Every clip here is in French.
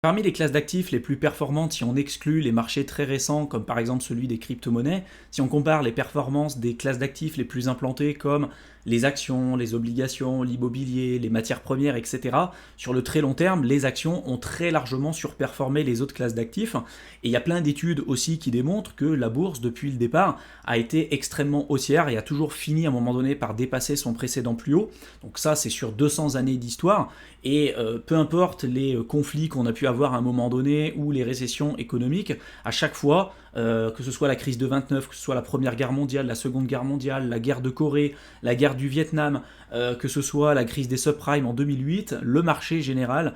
Parmi les classes d'actifs les plus performantes, si on exclut les marchés très récents, comme par exemple celui des crypto-monnaies, si on compare les performances des classes d'actifs les plus implantées, comme les actions, les obligations, l'immobilier, les matières premières, etc., sur le très long terme, les actions ont très largement surperformé les autres classes d'actifs. Et il y a plein d'études aussi qui démontrent que la bourse, depuis le départ, a été extrêmement haussière et a toujours fini à un moment donné par dépasser son précédent plus haut. Donc ça, c'est sur 200 années d'histoire. Et peu importe les conflits qu'on a pu avoir à un moment donné ou les récessions économiques, à chaque fois, que ce soit la crise de 29, que ce soit la Première Guerre mondiale, la Seconde Guerre mondiale, la guerre de Corée, la guerre du Vietnam, que ce soit la crise des subprimes en 2008, le marché général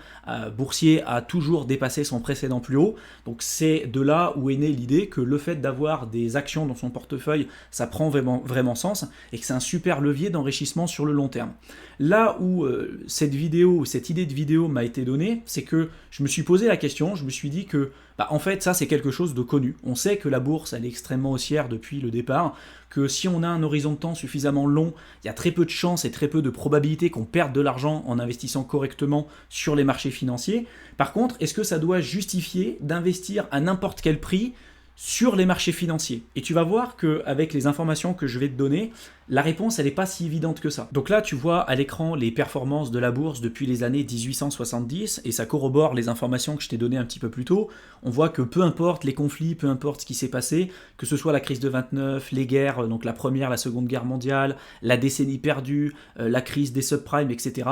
boursier a toujours dépassé son précédent plus haut. Donc c'est de là où est née l'idée que le fait d'avoir des actions dans son portefeuille, ça prend vraiment sens et que c'est un super levier d'enrichissement sur le long terme. Là où cette idée de vidéo m'a été donnée, c'est que je me suis posé la question, je me suis dit que en fait ça c'est quelque chose de connu. On sait que la bourse elle est extrêmement haussière depuis le départ, que si on a un horizon de temps suffisamment long, il y a très peu de chances et très peu de probabilités qu'on perde de l'argent en investissant correctement sur les marchés financiers. Par contre, est-ce que ça doit justifier d'investir à n'importe quel prix sur les marchés financiers? Et tu vas voir qu'avec les informations que je vais te donner, la réponse elle n'est pas si évidente que ça. Donc là tu vois à l'écran les performances de la bourse depuis les années 1870 et ça corrobore les informations que je t'ai données un petit peu plus tôt. On voit que peu importe les conflits, peu importe ce qui s'est passé, que ce soit la crise de 29, les guerres, donc la première, la seconde guerre mondiale, la décennie perdue, la crise des subprimes, etc.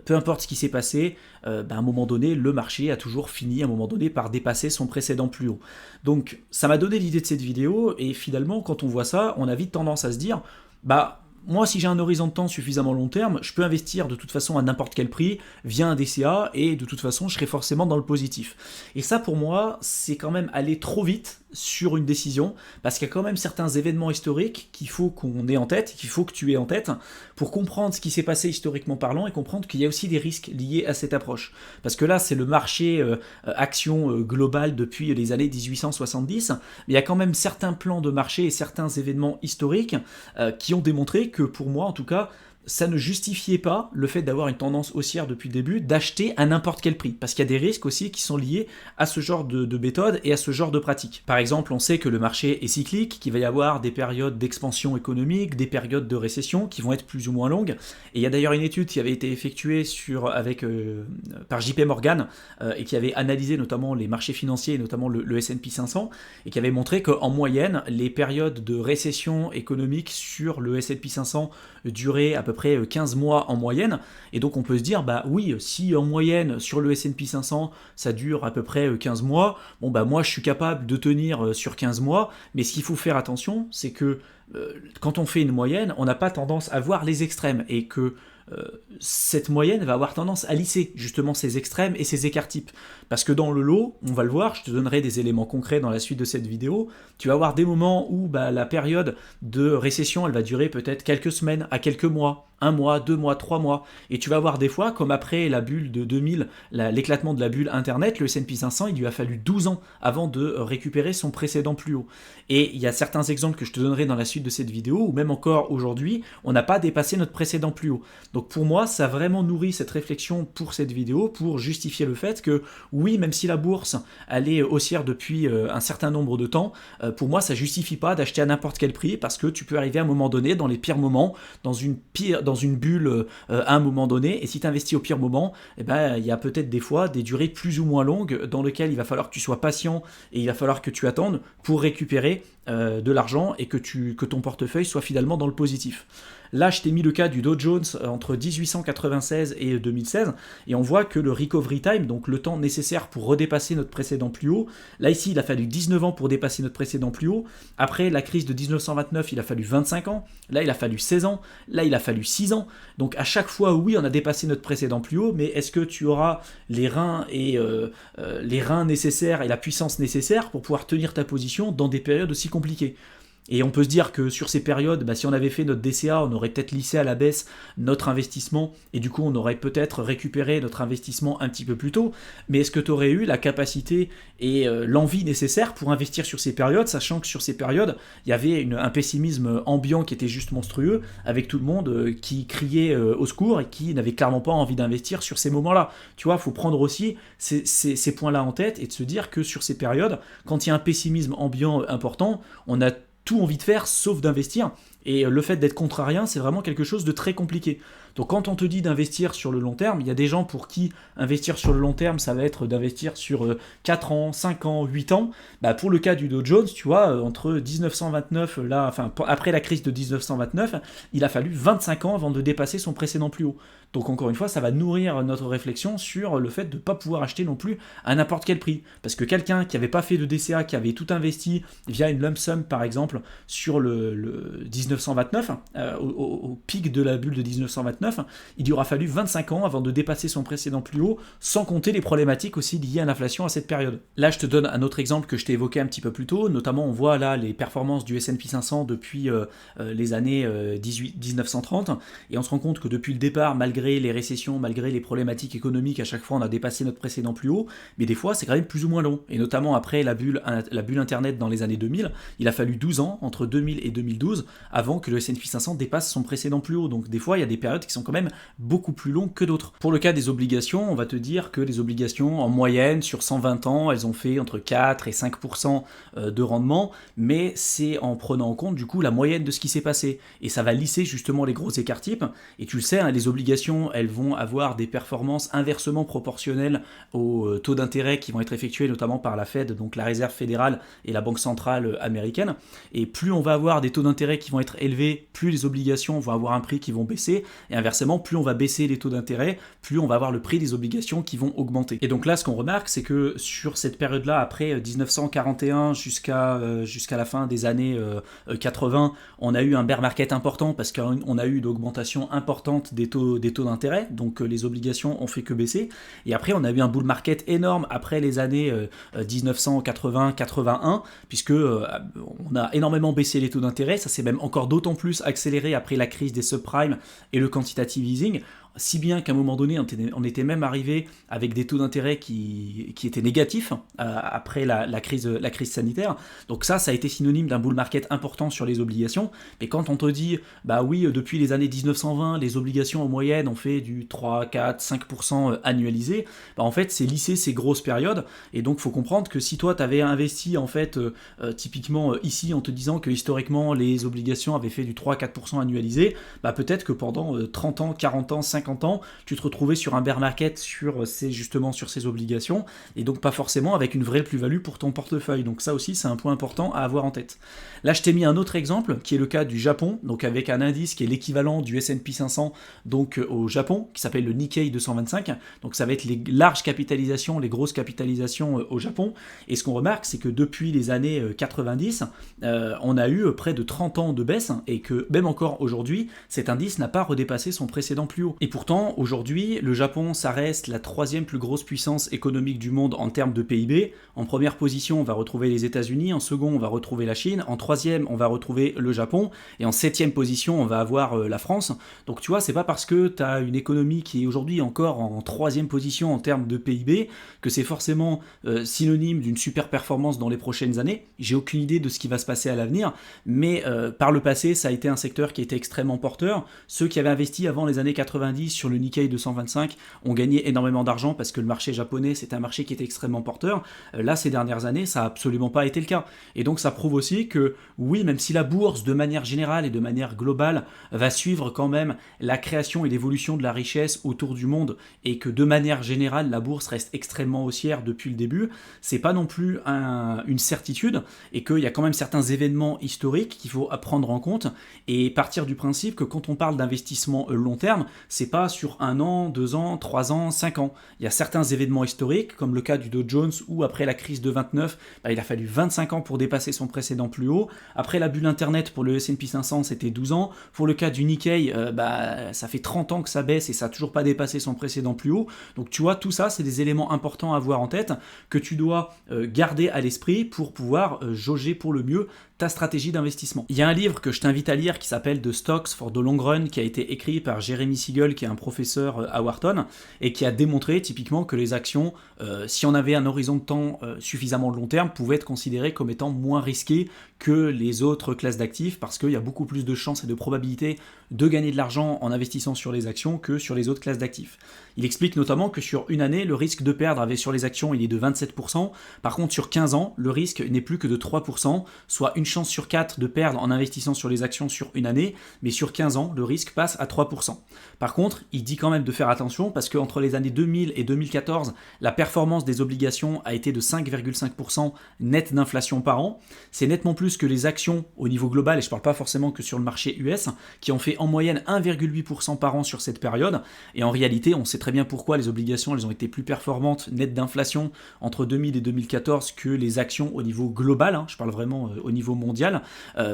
Peu importe ce qui s'est passé, à un moment donné le marché a toujours fini à un moment donné par dépasser son précédent plus haut. Donc ça m'a donné l'idée de cette vidéo et finalement quand on voit ça, on a vite tendance à se dire moi, si j'ai un horizon de temps suffisamment long terme, je peux investir de toute façon à n'importe quel prix via un DCA et de toute façon, je serai forcément dans le positif. Et ça, pour moi, c'est quand même aller trop vite sur une décision parce qu'il y a quand même certains événements historiques qu'il faut qu'on ait en tête, qu'il faut que tu aies en tête pour comprendre ce qui s'est passé historiquement parlant et comprendre qu'il y a aussi des risques liés à cette approche. Parce que là, c'est le marché action global depuis les années 1870, mais il y a quand même certains plans de marché et certains événements historiques qui ont démontré que pour moi en tout cas, ça ne justifiait pas le fait d'avoir une tendance haussière depuis le début, d'acheter à n'importe quel prix. Parce qu'il y a des risques aussi qui sont liés à ce genre de méthode et à ce genre de pratique. Par exemple, on sait que le marché est cyclique, qu'il va y avoir des périodes d'expansion économique, des périodes de récession qui vont être plus ou moins longues. Et il y a d'ailleurs une étude qui avait été effectuée par JP Morgan et qui avait analysé notamment les marchés financiers, et notamment le S&P 500, et qui avait montré qu'en moyenne, les périodes de récession économique sur le S&P 500 duraient à peu près 15 mois en moyenne, et donc on peut se dire, oui, si en moyenne sur le S&P 500 ça dure à peu près 15 mois, moi je suis capable de tenir sur 15 mois, mais ce qu'il faut faire attention, c'est que quand on fait une moyenne, on n'a pas tendance à voir les extrêmes, et que cette moyenne va avoir tendance à lisser justement ces extrêmes et ces écarts types. Parce que dans le lot, on va le voir, je te donnerai des éléments concrets dans la suite de cette vidéo, tu vas avoir des moments où la période de récession, elle va durer peut-être quelques semaines à quelques mois, 1 mois, 2 mois, 3 mois, et tu vas avoir des fois, comme après la bulle de 2000, l'éclatement de la bulle Internet, le S&P 500, il lui a fallu 12 ans avant de récupérer son précédent plus haut. Et il y a certains exemples que je te donnerai dans la suite de cette vidéo, où même encore aujourd'hui, on n'a pas dépassé notre précédent plus haut. Donc pour moi, ça a vraiment nourri cette réflexion pour cette vidéo, pour justifier le fait que oui, même si la bourse elle est haussière depuis un certain nombre de temps, pour moi ça justifie pas d'acheter à n'importe quel prix, parce que tu peux arriver à un moment donné, dans les pires moments, dans une bulle à un moment donné, et si tu investis au pire moment, il y a peut-être des fois des durées plus ou moins longues dans lesquelles il va falloir que tu sois patient et il va falloir que tu attendes pour récupérer de l'argent et que ton portefeuille soit finalement dans le positif. Là, je t'ai mis le cas du Dow Jones entre 1896 et 2016, et on voit que le recovery time, donc le temps nécessaire pour redépasser notre précédent plus haut, là ici, il a fallu 19 ans pour dépasser notre précédent plus haut. Après la crise de 1929, il a fallu 25 ans. Là, il a fallu 16 ans. Là, il a fallu 6 ans. Donc à chaque fois, oui, on a dépassé notre précédent plus haut, mais est-ce que tu auras les reins nécessaires et la puissance nécessaire pour pouvoir tenir ta position dans des périodes aussi compliquées ? Et on peut se dire que sur ces périodes, si on avait fait notre DCA, on aurait peut-être lissé à la baisse notre investissement et du coup on aurait peut-être récupéré notre investissement un petit peu plus tôt. Mais est-ce que tu aurais eu la capacité et l'envie nécessaire pour investir sur ces périodes, sachant que sur ces périodes, il y avait un pessimisme ambiant qui était juste monstrueux, avec tout le monde qui criait au secours et qui n'avait clairement pas envie d'investir sur ces moments-là. Tu vois, il faut prendre aussi ces points-là en tête et de se dire que sur ces périodes, quand il y a un pessimisme ambiant important, on a tout envie de faire sauf d'investir. Et le fait d'être contrarien, c'est vraiment quelque chose de très compliqué. Donc quand on te dit d'investir sur le long terme, il y a des gens pour qui investir sur le long terme, ça va être d'investir sur 4 ans, 5 ans, 8 ans. Pour le cas du Dow Jones, tu vois, entre 1929, après la crise de 1929, il a fallu 25 ans avant de dépasser son précédent plus haut. Donc encore une fois, ça va nourrir notre réflexion sur le fait de ne pas pouvoir acheter non plus à n'importe quel prix. Parce que quelqu'un qui n'avait pas fait de DCA, qui avait tout investi via une lump sum par exemple sur le 1929, au pic de la bulle de 1929, il lui aura fallu 25 ans avant de dépasser son précédent plus haut, sans compter les problématiques aussi liées à l'inflation à cette période. Là, je te donne un autre exemple que je t'ai évoqué un petit peu plus tôt, notamment on voit là les performances du S&P 500 depuis les années 1930, et on se rend compte que depuis le départ, malgré les récessions, malgré les problématiques économiques, à chaque fois on a dépassé notre précédent plus haut, mais des fois c'est quand même plus ou moins long. Et notamment après la bulle Internet dans les années 2000, il a fallu 12 ans, entre 2000 et 2012, avant que le S&P 500 dépasse son précédent plus haut. Donc des fois il y a des périodes qui sont quand même beaucoup plus longues que d'autres. Pour le cas des obligations, on va te dire que les obligations en moyenne sur 120 ans, elles ont fait entre 4 et 5% de rendement, mais c'est en prenant en compte du coup la moyenne de ce qui s'est passé. Et ça va lisser justement les gros écarts types. Et tu le sais, les obligations, elles vont avoir des performances inversement proportionnelles aux taux d'intérêt qui vont être effectués notamment par la Fed, donc la Réserve fédérale et la Banque centrale américaine. Et plus on va avoir des taux d'intérêt qui vont être élevés, plus les obligations vont avoir un prix qui vont baisser. Et inversement, plus on va baisser les taux d'intérêt, plus on va avoir le prix des obligations qui vont augmenter. Et donc là, ce qu'on remarque, c'est que sur cette période-là, après 1941 jusqu'à la fin des années 80, on a eu un bear market important parce qu'on a eu une augmentation importante des taux d'intérêt, donc les obligations ont fait que baisser. Et après, on a eu un bull market énorme après les années 1980-81, puisque on a énormément baissé les taux d'intérêt. Ça s'est même encore d'autant plus accéléré après la crise des subprimes et le quantitative easing. Si bien qu'à un moment donné, on était même arrivé avec des taux d'intérêt qui étaient négatifs après la crise sanitaire. Donc ça a été synonyme d'un bull market important sur les obligations. Mais quand on te dit, oui, depuis les années 1920, les obligations en moyenne ont fait du 3, 4, 5% annualisé, en fait, c'est lissé ces grosses périodes. Et donc, il faut comprendre que si toi, tu avais investi, en fait, typiquement ici, en te disant que historiquement, les obligations avaient fait du 3-4% annualisé, peut-être que pendant 30 ans, 40 ans, 50 ans, tu te retrouvais sur un bear market sur ces obligations, et donc pas forcément avec une vraie plus-value pour ton portefeuille. Donc ça aussi, c'est un point important à avoir en tête. Là, je t'ai mis un autre exemple, qui est le cas du Japon, donc avec un indice qui est l'équivalent du S&P 500, donc au Japon, qui s'appelle le Nikkei 225. Donc ça va être les larges capitalisations, les grosses capitalisations au Japon. Et ce qu'on remarque, c'est que depuis les années 90, on a eu près de 30 ans de baisse, et que même encore aujourd'hui, cet indice n'a pas redépassé son précédent plus haut. Et pourtant, aujourd'hui, le Japon, ça reste la 3e plus grosse puissance économique du monde en termes de PIB. En première position, on va retrouver les États-Unis. En second, on va retrouver la Chine. En troisième, on va retrouver le Japon. Et en 7e position, on va avoir la France. Donc tu vois, c'est pas parce que tu as une économie qui est aujourd'hui encore en 3e position en termes de PIB que c'est forcément synonyme d'une super performance dans les prochaines années. J'ai aucune idée de ce qui va se passer à l'avenir, mais par le passé, ça a été un secteur qui était extrêmement porteur. Ceux qui avaient investi avant les années 90 sur le Nikkei 225 ont gagné énormément d'argent parce que le marché japonais, c'était un marché qui était extrêmement porteur. Là, ces dernières années, ça n'a absolument pas été le cas. Et donc, ça prouve aussi que, oui, même si la bourse, de manière générale et de manière globale, va suivre quand même la création et l'évolution de la richesse autour du monde, et que de manière générale, la bourse reste extrêmement haussière depuis le début, c'est pas non plus une certitude, et qu'il y a quand même certains événements historiques qu'il faut prendre en compte, et partir du principe que quand on parle d'investissement long terme, c'est pas sur 1 an, 2 ans, 3 ans, 5 ans. Il y a certains événements historiques, comme le cas du Dow Jones, où après la crise de 29, il a fallu 25 ans pour dépasser son précédent plus haut. Après la bulle Internet, pour le S&P 500, c'était 12 ans. Pour le cas du Nikkei, ça fait 30 ans que ça baisse et ça n'a toujours pas dépassé son précédent plus haut. Donc tu vois, tout ça, c'est des éléments importants à avoir en tête, que tu dois garder à l'esprit pour pouvoir jauger pour le mieux ta stratégie d'investissement. Il y a un livre que je t'invite à lire qui s'appelle The Stocks for the Long Run, qui a été écrit par Jeremy Siegel, qui est un professeur à Wharton, et qui a démontré typiquement que les actions, si on avait un horizon de temps suffisamment long terme, pouvaient être considérées comme étant moins risquées que les autres classes d'actifs, parce qu'il y a beaucoup plus de chances et de probabilités de gagner de l'argent en investissant sur les actions que sur les autres classes d'actifs. Il explique notamment que sur une année, le risque de perdre sur les actions, il est de 27%. Par contre, sur 15 ans, le risque n'est plus que de 3%, soit une chance sur 4 de perdre en investissant sur les actions sur une année, mais sur 15 ans, le risque passe à 3%. Par contre, il dit quand même de faire attention, parce qu'entre les années 2000 et 2014, la performance des obligations a été de 5,5% net d'inflation par an. C'est nettement plus que les actions au niveau global, et je ne parle pas forcément que sur le marché US, qui ont fait en moyenne 1,8% par an sur cette période. Et en réalité, on sait très bien pourquoi les obligations elles ont été plus performantes net d'inflation entre 2000 et 2014 que les actions au niveau global, je parle vraiment au niveau mondial,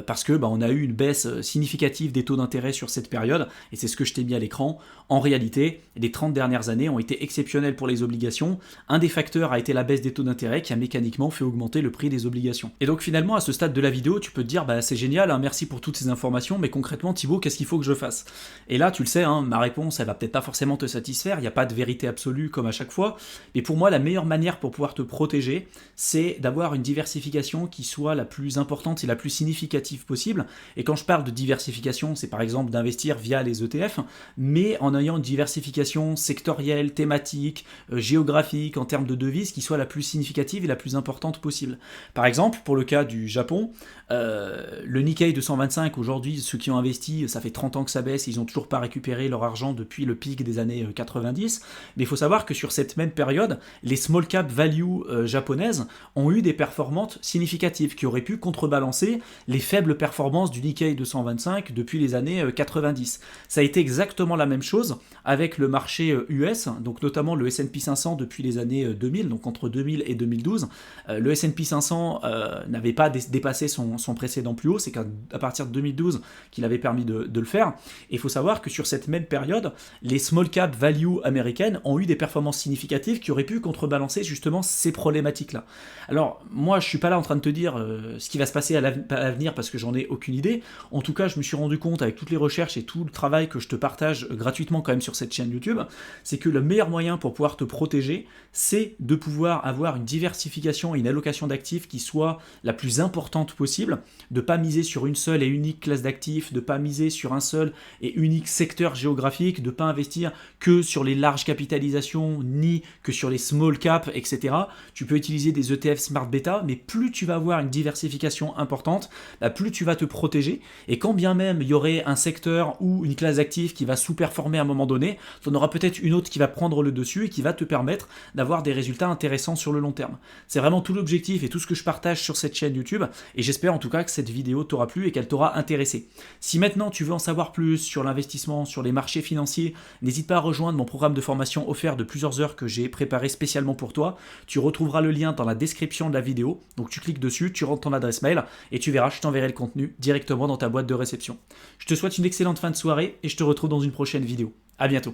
parce que on a eu une baisse significative des taux d'intérêt sur cette période, et c'est ce que je t'ai mis à l'écran. En réalité, les 30 dernières années ont été exceptionnelles pour les obligations. Un des facteurs a été la baisse des taux d'intérêt qui a mécaniquement fait augmenter le prix des obligations. Et donc finalement, à ce stade de la vidéo, tu peux te dire, c'est génial, merci pour toutes ces informations, mais concrètement, Thibaut, qu'est-ce qu'il faut que je fasse? Et là, tu le sais, ma réponse, elle va peut-être pas forcément te satisfaire, il n'y a pas de vérité absolue comme à chaque fois, mais pour moi, la meilleure manière pour pouvoir te protéger, c'est d'avoir une diversification qui soit la plus importante et la plus significative possible. Et quand je parle de diversification, c'est par exemple d'investir via les ETF, mais en ayant une diversification sectorielle, thématique, géographique, en termes de devises, qui soit la plus significative et la plus importante possible. Par exemple, pour le cas du Japon, le Nikkei 225, aujourd'hui, ceux qui ont investi, ça fait 30 ans que ça baisse, ils n'ont toujours pas récupéré leur argent depuis le pic des années 90, mais il faut savoir que sur cette même période, les small cap value japonaises ont eu des performances significatives qui auraient pu contrebalancer les faibles performances du Nikkei 225 depuis les années 90. Ça a été exactement la même chose avec le marché US, donc notamment le S&P 500 depuis les années 2000, donc entre 2000 et 2012. Le S&P 500 n'avait pas dépassé son précédent plus haut, c'est qu'à partir de 2012 qu'il avait permis de le faire. Et il faut savoir que sur cette même période, les small cap value américaines ont eu des performances significatives qui auraient pu contrebalancer justement ces problématiques-là. Alors, moi, je suis pas là en train de te dire ce qui va se passer à l'avenir parce que j'en ai aucune idée. En tout cas, je me suis rendu compte avec toutes les recherches et tout le travail que je te partage gratuitement quand même sur cette chaîne YouTube, c'est que le meilleur moyen pour pouvoir te protéger, c'est de pouvoir avoir une diversification et une allocation d'actifs qui soit la plus importante possible, de ne pas miser sur une seule et unique classe d'actifs, de ne pas miser sur un seul et unique secteur géographique, de ne pas investir que sur les larges capitalisations, ni que sur les small cap, etc. Tu peux utiliser des ETF Smart Beta, mais plus tu vas avoir une diversification importante, plus tu vas te protéger. Et quand bien même il y aurait un secteur ou une classe d'actifs qui va sous-performer à un moment donné, tu en auras peut-être une autre qui va prendre le dessus et qui va te permettre d'avoir des résultats intéressants sur le long terme. C'est vraiment tout l'objectif et tout ce que je partage sur cette chaîne YouTube, et j'espère en tout cas que cette vidéo t'aura plu et qu'elle t'aura intéressé. Si maintenant tu veux en savoir plus sur l'investissement, sur les marchés financiers, n'hésite pas à rejoindre mon programme de formation offert de plusieurs heures que j'ai préparé spécialement pour toi. Tu retrouveras le lien dans la description de la vidéo, donc tu cliques dessus, tu rentres ton adresse mail et tu verras, je t'enverrai le contenu directement dans ta boîte de réception. Je te souhaite une excellente fin de soirée et je te retrouve dans une prochaine vidéo. À bientôt.